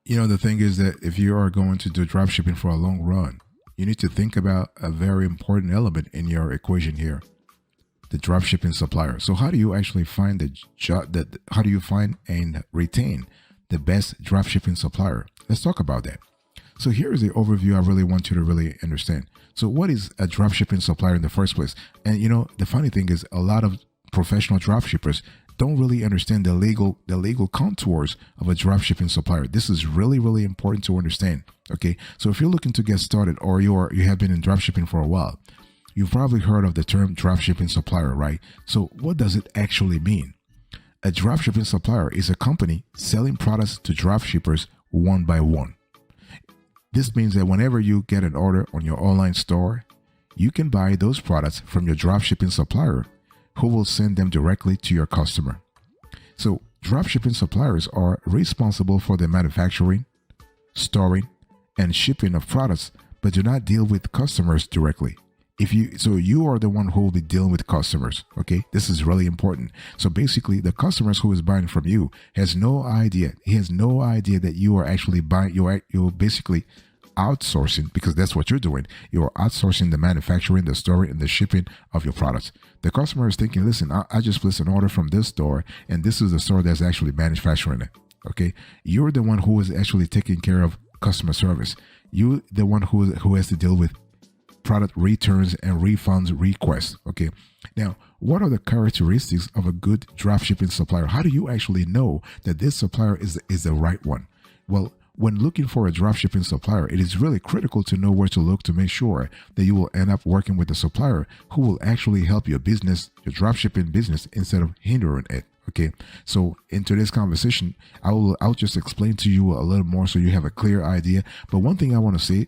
The thing is that if you are going to do drop shipping for a long run, you need to think about a very important element in your equation here, the drop shipping supplier. So how do you actually find the job that how do you find and retain the best drop shipping supplier? Let's talk about that. So here is the overview I really want you to really understand. So what is a drop shipping supplier in the first place? And the funny thing is a lot of professional drop shippers don't really understand the legal contours of a drop shipping supplier. This is really, really important to understand. Okay. So if you're looking to get started or you have been in drop shipping for a while, you've probably heard of the term drop shipping supplier, right? So what does it actually mean? A drop shipping supplier is a company selling products to drop shippers one by one. This means that whenever you get an order on your online store, you can buy those products from your dropshipping supplier who will send them directly to your customer. So dropshipping suppliers are responsible for the manufacturing, storing, and shipping of products, but do not deal with customers directly. You are the one who will be dealing with customers. Okay, this is really important. So basically, the customers who is buying from you has no idea. He has no idea that you are actually buying. You're basically outsourcing, because that's what you're doing. You're outsourcing the manufacturing, the storing, and the shipping of your products. The customer is thinking, listen, I just placed an order from this store, and this is the store that's actually manufacturing it. Okay, you're the one who is actually taking care of customer service. You're the one who has to deal with product returns and refunds requests. Okay. Now, what are the characteristics of a good dropshipping supplier? How do you actually know that this supplier is the right one? Well, when looking for a dropshipping supplier, it is really critical to know where to look to make sure that you will end up working with a supplier who will actually help your business, your dropshipping business, instead of hindering it. Okay, so in today's conversation, I'll just explain to you a little more so you have a clear idea. But one thing I want to say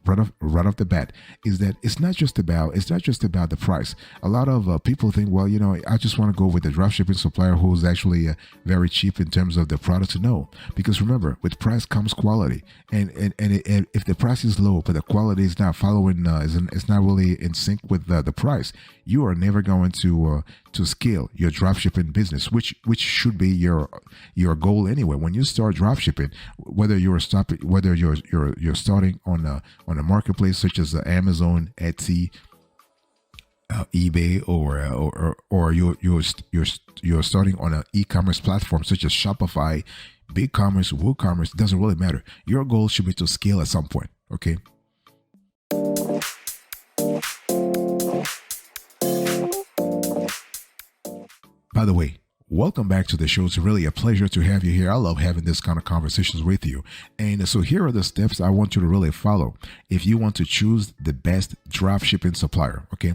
right off the bat is that it's not just about the price. A lot of people think, well, I just want to go with the dropshipping supplier who's actually very cheap in terms of the product. No, because remember, with price comes quality, and if the price is low but the quality is not following, it's not really in sync with the price, you are never going to scale your dropshipping business, which should be your goal anyway. When you start dropshipping, whether you're starting on a marketplace such as Amazon, Etsy, eBay, or you're starting on an e-commerce platform such as Shopify, BigCommerce, WooCommerce, doesn't really matter. Your goal should be to scale at some point. Okay. By the way, welcome back to the show. It's really a pleasure to have you here. I love having this kind of conversations with you. And so here are the steps I want you to really follow if you want to choose the best dropshipping supplier. Okay.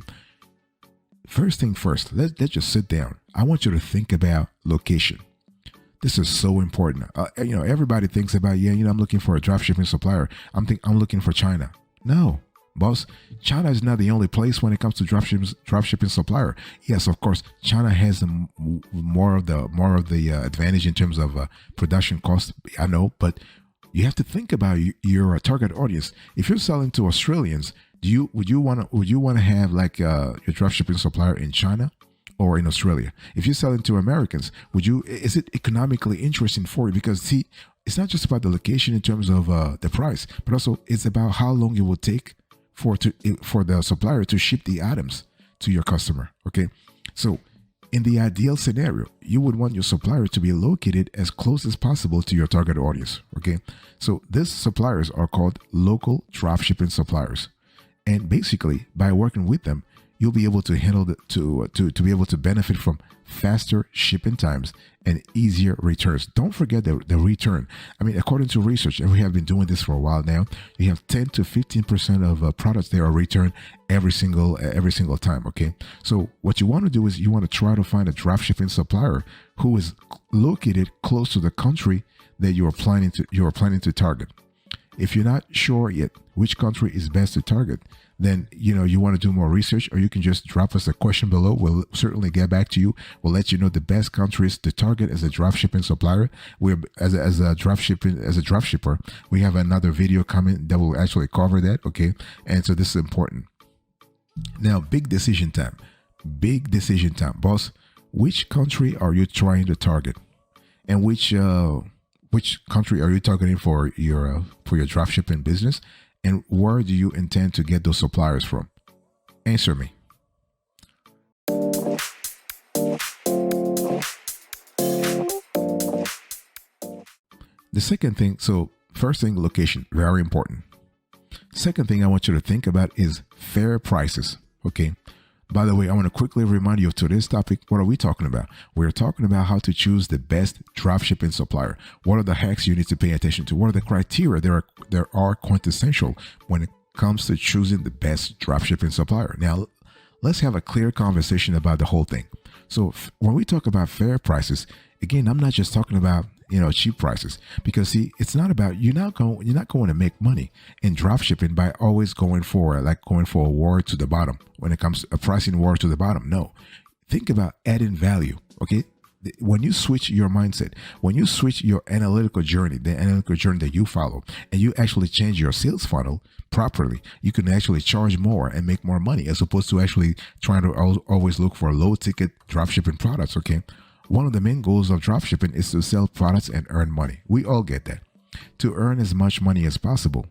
First thing first, let's just sit down. I want you to think about location. This is so important. Everybody thinks about, I'm looking for a dropshipping supplier. I'm looking for China. No. Boss, China is not the only place when it comes to dropshipping supplier. Yes, of course, China has more of the advantage in terms of production cost. I know, but you have to think about your target audience. If you're selling to Australians, would you want to have like your dropshipping supplier in China or in Australia? If you're selling to Americans, is it economically interesting for you? Because see, it's not just about the location in terms of the price, but also it's about how long it will take for the supplier to ship the items to your customer. Okay, so in the ideal scenario, you would want your supplier to be located as close as possible to your target audience. Okay, so these suppliers are called local dropshipping suppliers, and basically by working with them, you'll be able to handle to be able to benefit from faster shipping times and easier returns. Don't forget the return. I mean, according to research, and we have been doing this for a while now, you have 10 to 15% of products that are returned every single time. Okay, so what you want to do is you want to try to find a dropshipping supplier who is located close to the country that you are planning to target. If you're not sure yet which country is best to target, then you want to do more research, or you can just drop us a question below. We'll certainly get back to you. We'll let you know the best countries to target as a dropshipping supplier. We're as a dropshipper, we have another video coming that will actually cover that. Okay, and so this is important. Now, big decision time, boss. Which country are you trying to target, and which which country are you targeting for your dropshipping business, and where do you intend to get those suppliers from? Answer me. The second thing, so first thing, location, very important. Second thing I want you to think about is fair prices. Okay. By the way, I want to quickly remind you of today's topic. What are we talking about? We're talking about how to choose the best dropshipping supplier. What are the hacks you need to pay attention to? What are the criteria that are quintessential when it comes to choosing the best dropshipping supplier? Now, let's have a clear conversation about the whole thing. So when we talk about fair prices, again, I'm not just talking about cheap prices, because see, it's not about you're not going to make money in dropshipping by always going for a war to the bottom when it comes to a pricing war to the bottom. No, think about adding value. Okay, when you switch your mindset, when you switch your analytical journey, the analytical journey that you follow, and you actually change your sales funnel properly, you can actually charge more and make more money, as opposed to actually trying to always look for low ticket dropshipping products. Okay. One of the main goals of dropshipping is to sell products and earn money. We all get that. To earn as much money as possible,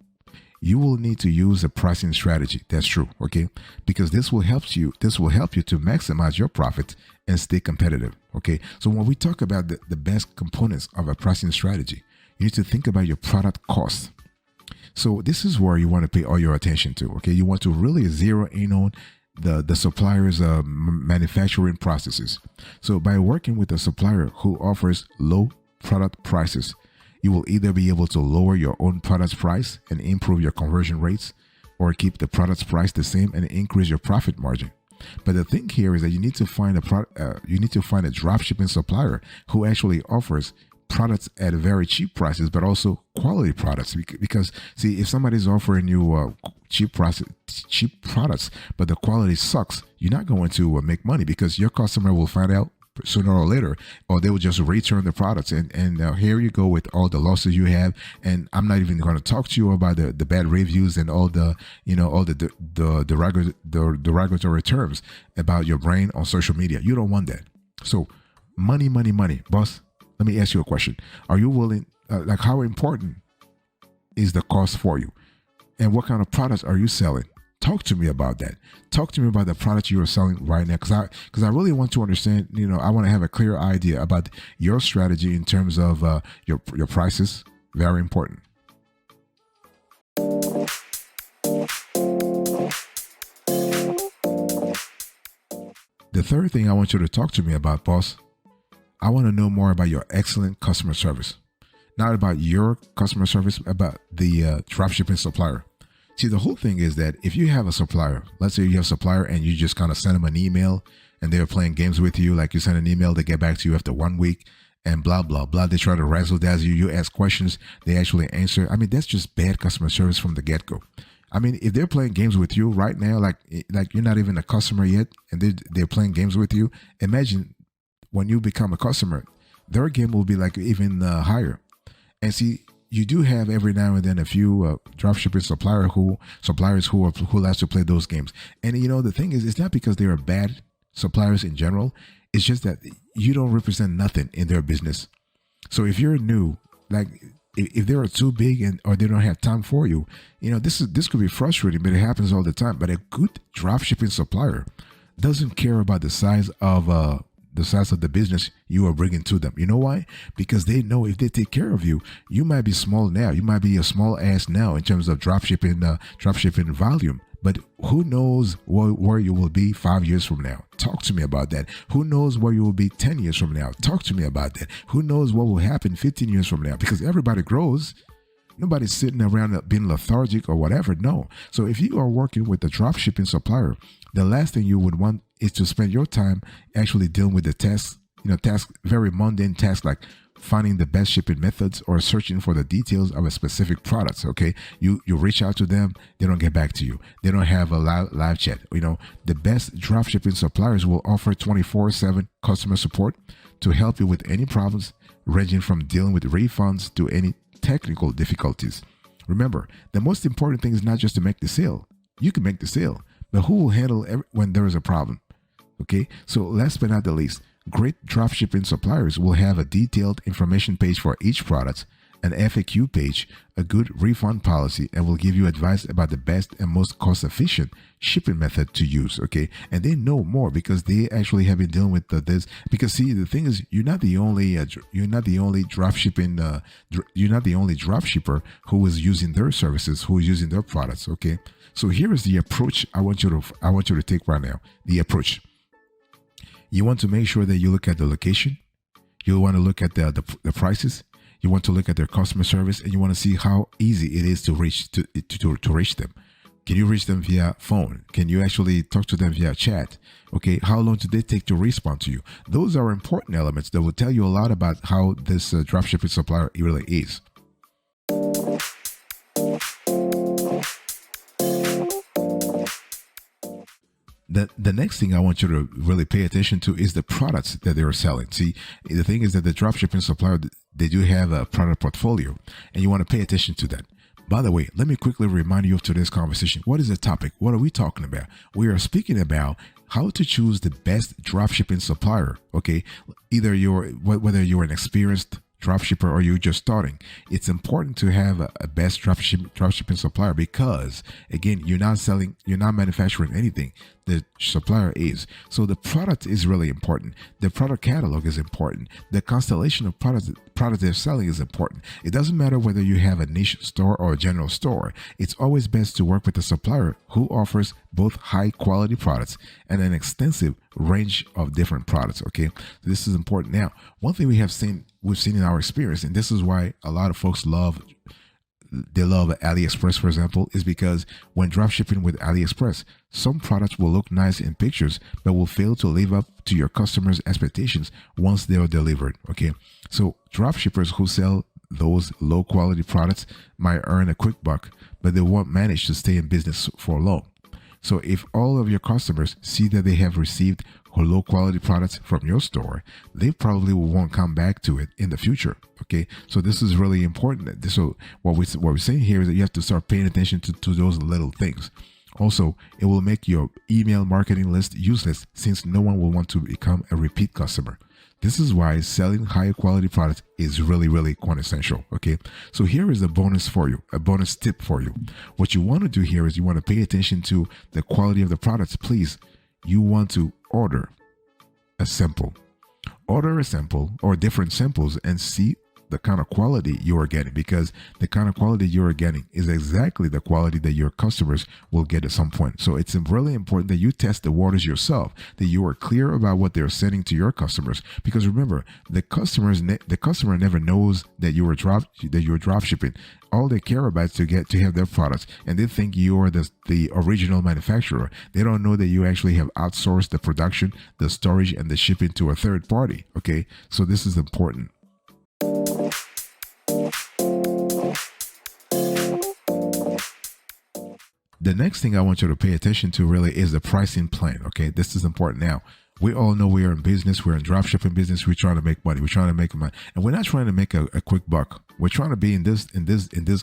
you will need to use a pricing strategy. That's true, okay? Because this will help you to maximize your profits and stay competitive, okay? So when we talk about the best components of a pricing strategy, you need to think about your product cost. So this is where you want to pay all your attention to, okay? You want to really zero in on the supplier's manufacturing processes. So by working with a supplier who offers low product prices, you will either be able to lower your own product's price and improve your conversion rates, or keep the product's price the same and increase your profit margin. But the thing here is that you need to find a dropshipping supplier who actually offers products at very cheap prices, but also quality products. Because see, if somebody's offering you cheap products, but the quality sucks, you're not going to make money, because your customer will find out sooner or later, or they will just return the products. And here you go with all the losses you have. And I'm not even going to talk to you about the bad reviews and all the derogatory terms about your brand on social media. You don't want that. So money, boss. Let me ask you a question. Are you willing, how important is the cost for you? And what kind of products are you selling? Talk to me about that. Talk to me about the product you are selling right now. Because I really want to understand, I want to have a clear idea about your strategy in terms of your prices. Very important. The third thing I want you to talk to me about, boss, I want to know more about your excellent customer service. Not about your customer service, about the dropshipping supplier. See, the whole thing is that if you have a supplier, let's say you have a supplier and you just kind of send them an email and they're playing games with you, like you send an email, they get back to you after 1 week and blah, blah, blah. They try to razzle dazzle you. You ask questions, they actually answer. I mean, that's just bad customer service from the get-go. I mean, if they're playing games with you right now, like you're not even a customer yet and they're playing games with you, imagine when you become a customer, their game will be like even higher. And see, you do have every now and then a few dropshipping suppliers who like to play those games. And the thing is, it's not because they are bad suppliers in general. It's just that you don't represent nothing in their business. So if you're new, like if they are too big or they don't have time for you, this could be frustrating, but it happens all the time. But a good dropshipping supplier doesn't care about the size of the business you are bringing to them. You know why? Because they know if they take care of you, you might be small now. You might be a small ass now in terms of dropshipping volume. But who knows where you will be 5 years from now? Talk to me about that. Who knows where you will be 10 years from now? Talk to me about that. Who knows what will happen 15 years from now? Because everybody grows. Nobody's sitting around being lethargic or whatever. No. So if you are working with a dropshipping supplier, the last thing you would want is to spend your time actually dealing with the tasks, very mundane tasks like finding the best shipping methods or searching for the details of a specific product. Okay. You reach out to them. They don't get back to you. They don't have a live chat. The best dropshipping suppliers will offer 24/7 customer support to help you with any problems, ranging from dealing with refunds to any technical difficulties. Remember, the most important thing is not just to make the sale. You can make the sale, but who will handle when there is a problem? Okay, so last but not the least, Great dropshipping suppliers will have a detailed information page for each product, an FAQ page, a good refund policy, and will give you advice about the best and most cost-efficient shipping method to use. Okay, and they know more because they actually have been dealing with this. Because see, the thing is, you're not the only dropshipping, you're not the only dropshipper who is using their services, who is using their products. Okay, so here is the approach I want you to take right now. The approach. You want to make sure that you look at the location. You want to look at the prices. You want to look at their customer service, and you want to see how easy it is to reach them. Can you reach them via phone? Can you actually talk to them via chat? Okay, how long do they take to respond to you? Those are important elements that will tell you a lot about how this dropshipping supplier really is. The next thing I want you to really pay attention to is the products that they're selling. See, the thing is that the dropshipping supplier, they do have a product portfolio, and you want to pay attention to that. By the way, let me quickly remind you of today's conversation. What is the topic? What are we talking about? We are speaking about how to choose the best dropshipping supplier. Okay, whether you're an experienced dropshipper or you're just starting, it's important to have a best dropshipping supplier because, again, you're not manufacturing anything. The supplier is. So the product is really important. The product catalog is important. The constellation of products they're selling is important. It doesn't matter whether you have a niche store or a general store. It's always best to work with a supplier who offers both high quality products and an extensive range of different products. Okay, this is important. Now, one thing we've seen in our experience, and this is why a lot of folks love AliExpress, for example, is because when dropshipping with AliExpress, some products will look nice in pictures, but will fail to live up to your customers' expectations once they are delivered. Okay, so dropshippers who sell those low quality products might earn a quick buck, but they won't manage to stay in business for long. So if all of your customers see that they have received low quality products from your store, they probably won't come back to it in the future. Okay, so this is really important. So what we're saying here is that you have to start paying attention to those little things. Also, it will make your email marketing list useless since no one will want to become a repeat customer. This is why selling high quality products is really, really quintessential. Okay, so here is a bonus for you, a bonus tip for you. What you want to do here is you want to pay attention to the quality of the products. Please, you want to order a sample or different samples and see the kind of quality you are getting, because the kind of quality you are getting is exactly the quality that your customers will get at some point. So it's really important that you test the waters yourself, that you are clear about what they're sending to your customers, because remember, the customer never knows that you are drop shipping. All they care about is to have their products, and they think you are the original manufacturer. They don't know that you actually have outsourced the production, the storage, and the shipping to a third party. Okay, so this is important. The next thing I want you to pay attention to really is the pricing plan. Okay, this is important. Now, we all know we are in business. We're in dropshipping business. We're trying to make money. We're trying to make money, and we're not trying to make a quick buck. We're trying to be in this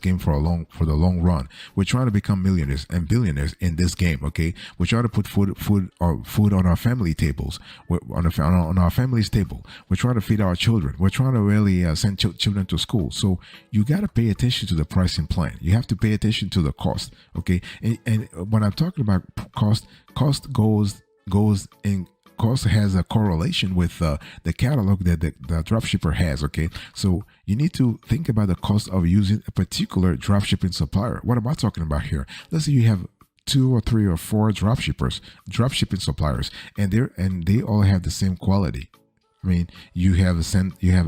game for the long run. We're trying to become millionaires and billionaires in this game. Okay, we're trying to put food on our family tables. On our family's table. We're trying to feed our children. We're trying to really send children to school. So you got to pay attention to the pricing plan. You have to pay attention to the cost. Okay, and when I'm talking about cost goes in. Cost has a correlation with the catalog that the dropshipper has. Okay, so you need to think about the cost of using a particular dropshipping supplier. What am I talking about here? Let's say you have 2 or 3 or 4 dropshipping suppliers, and they all have the same quality. I mean, you have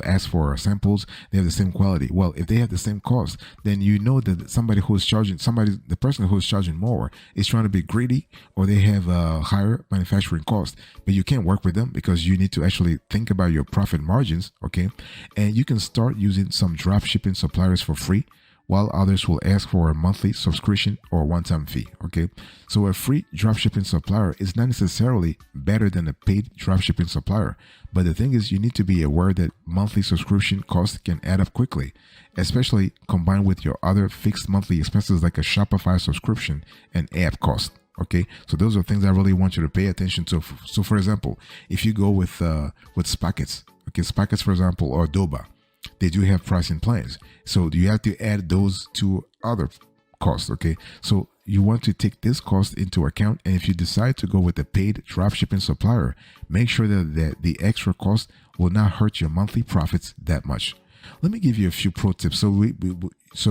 asked for samples, they have the same quality. Well, if they have the same cost, then you know that the person who's charging more is trying to be greedy, or they have a higher manufacturing cost. But you can't work with them because you need to actually think about your profit margins, okay? And you can start using some dropshipping suppliers for free, while others will ask for a monthly subscription or one-time fee. Okay, so a free dropshipping supplier is not necessarily better than a paid dropshipping supplier, but the thing is, you need to be aware that monthly subscription costs can add up quickly, especially combined with your other fixed monthly expenses like a Shopify subscription and app cost. Okay, so those are things I really want you to pay attention to. So, for example, if you go with Spackets, okay, Spackets, for example, or Doba, they do have pricing plans. So you have to add those to other costs. Okay, so you want to take this cost into account, and if you decide to go with a paid dropshipping supplier, make sure that the extra cost will not hurt your monthly profits that much. Let me give you a few pro tips so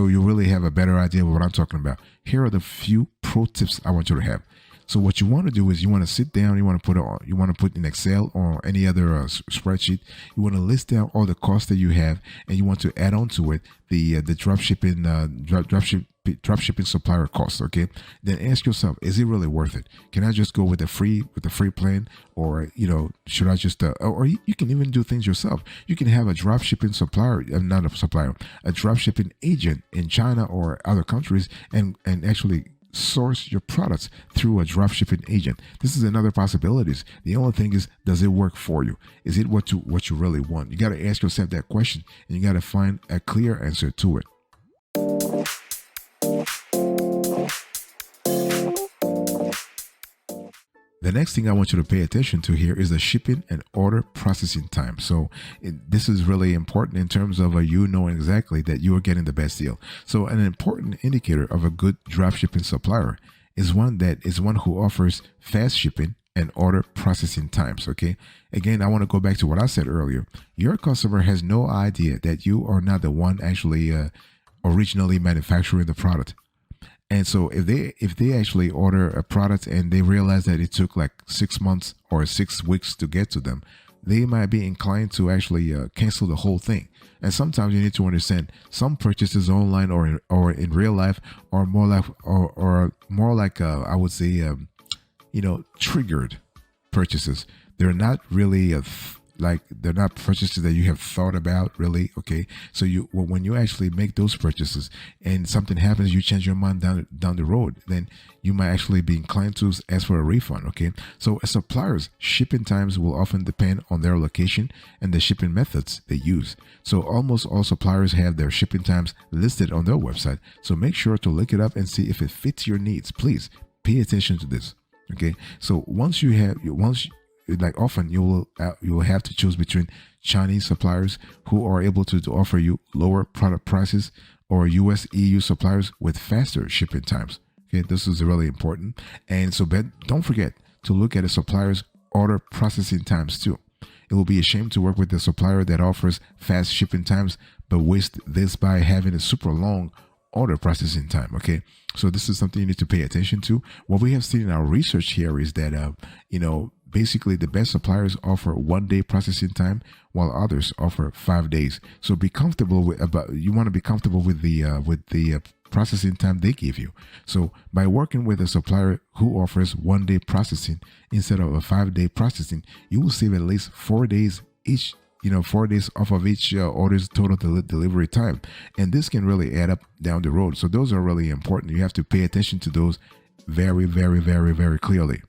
you really have a better idea of what I'm talking about. Here are the few pro tips I want you to have. So what you want to do is you want to sit down, you want to put in Excel or any other spreadsheet. You want to list down all the costs that you have, and you want to add on to it the dropshipping supplier costs. Okay, then ask yourself, is it really worth it? Can I just go with the free plan, or should I just or you can even do things yourself. You can have a dropshipping supplier, not a supplier, a dropshipping agent in China or other countries, and actually source your products through a dropshipping agent. This is another possibilities. The only thing is, does it work for you? Is it what you really want? You got to ask yourself that question, and you got to find a clear answer to it. The next thing I want you to pay attention to here is the shipping and order processing time. So this is really important in terms of you knowing exactly that you are getting the best deal. So an important indicator of a good dropshipping supplier is one who offers fast shipping and order processing times. Okay. Again, I want to go back to what I said earlier. Your customer has no idea that you are not the one actually originally manufacturing the product. And so if they actually order a product and they realize that it took like 6 months or 6 weeks to get to them, they might be inclined to actually cancel the whole thing. And sometimes you need to understand some purchases online or in real life are more like I would say triggered purchases. They're not really they're not purchases that you have thought about really. Okay, so when you actually make those purchases and something happens, you change your mind down the road, then you might actually be inclined to ask for a refund. Okay, so as suppliers, shipping times will often depend on their location and the shipping methods they use. So almost all suppliers have their shipping times listed on their website, so make sure to look it up and see if it fits your needs. Please pay attention to this. Okay, so often you will have to choose between Chinese suppliers who are able to offer you lower product prices, or US EU suppliers with faster shipping times. Okay, this is really important. And so don't forget to look at a supplier's order processing times too. It will be a shame to work with a supplier that offers fast shipping times but waste this by having a super long order processing time. Okay, so this is something you need to pay attention to. What we have seen in our research here is that basically the best suppliers offer 1 day processing time, while others offer 5 days. So you want to be comfortable with the processing time they give you. So by working with a supplier who offers 1 day processing instead of a 5 day processing, you will save at least 4 days each. 4 days off of each order's total delivery time. And this can really add up down the road. So those are really important. You have to pay attention to those very, very, very, very clearly.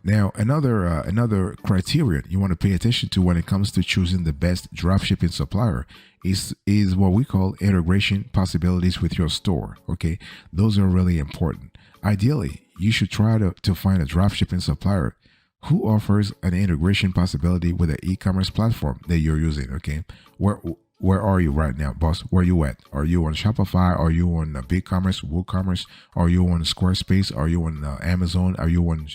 Now, another criterion you want to pay attention to when it comes to choosing the best dropshipping supplier is what we call integration possibilities with your store. Okay, those are really important. Ideally, you should try to find a dropshipping supplier who offers an integration possibility with an e-commerce platform that you're using. Okay, where are you right now, boss? Where are you at? Are you on Shopify? Are you on BigCommerce, WooCommerce? Are you on Squarespace? Are you on Amazon? Are you on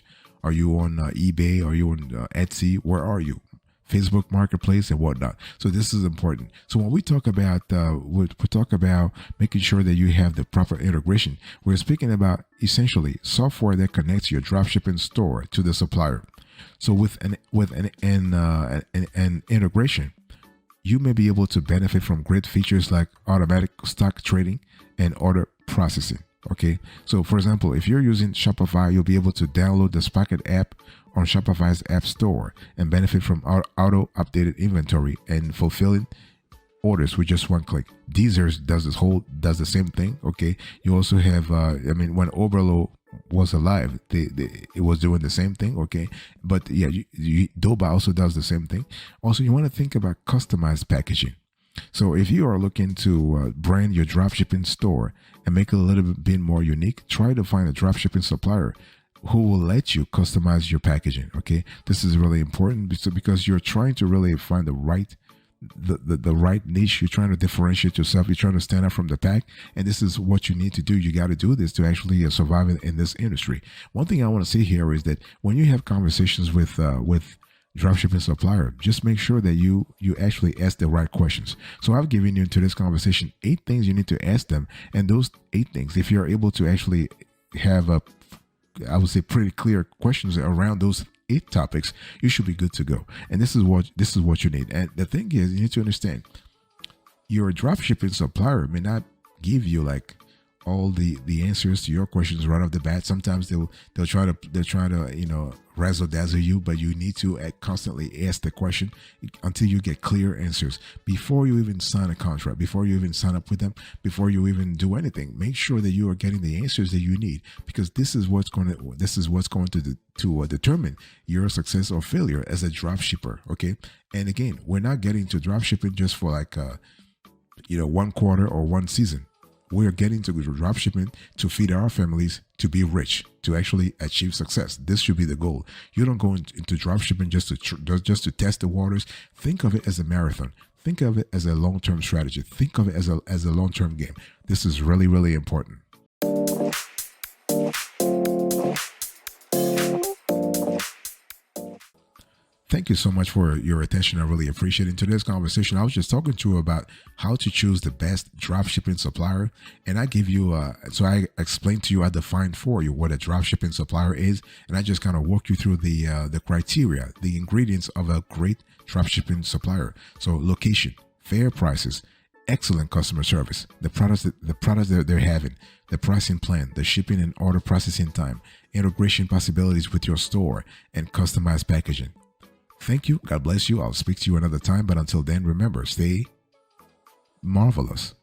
eBay? Are you on Etsy? Where are you? Facebook Marketplace and whatnot. So this is important. So when we talk about we talk about making sure that you have the proper integration, we're speaking about essentially software that connects your dropshipping store to the supplier. So with an integration, you may be able to benefit from great features like automatic stock trading and order processing. Okay, so for example, if you're using Shopify, you'll be able to download the Spocket app on Shopify's app store and benefit from auto updated inventory and fulfilling orders with just one click. Deezers does the same thing. Okay, you also have when Oberlo was alive, it was doing the same thing. Okay, but yeah, Doba also does the same thing. Also, you want to think about customized packaging. So if you are looking to brand your dropshipping store and make it a little bit more unique, try to find a dropshipping supplier who will let you customize your packaging. Okay, this is really important because you're trying to really find the right the right niche. You're trying to differentiate yourself. You're trying to stand out from the pack, and this is what you need to do. You got to do this to actually survive in this industry. One thing I want to say here is that when you have conversations with dropshipping supplier, just make sure that you actually ask the right questions. So I've given you into this conversation 8 things you need to ask them, and those 8 things, if you're able to actually have a, I would say, pretty clear questions around those 8 topics, you should be good to go. And this is what you need. And the thing is, you need to understand, your dropshipping supplier may not give you like all the answers to your questions right off the bat. Sometimes they'll try to razzle dazzle you, but you need to constantly ask the question until you get clear answers before you even sign a contract, before you even sign up with them, before you even do anything. Make sure that you are getting the answers that you need, because this is what's going to determine your success or failure as a drop shipper. Okay, and again, we're not getting to drop shipping just for like 1 quarter or 1 season. We're getting to dropshipping to feed our families, to be rich, to actually achieve success. This should be the goal. You don't go into dropshipping just to test the waters. Think of it as a marathon. Think of it as a long-term strategy. Think of it as a long-term game. This is really, really important. Thank you so much for your attention. I really appreciate it. In today's conversation, I was just talking to you about how to choose the best dropshipping supplier. And I give you, so I explained to you, I defined for you what a dropshipping supplier is. And I just kind of walk you through the criteria, the ingredients of a great dropshipping supplier. So location, fair prices, excellent customer service, the products that they're having, the pricing plan, the shipping and order processing time, integration possibilities with your store, and customized packaging. Thank you. God bless you. I'll speak to you another time. But until then, remember, stay marvelous.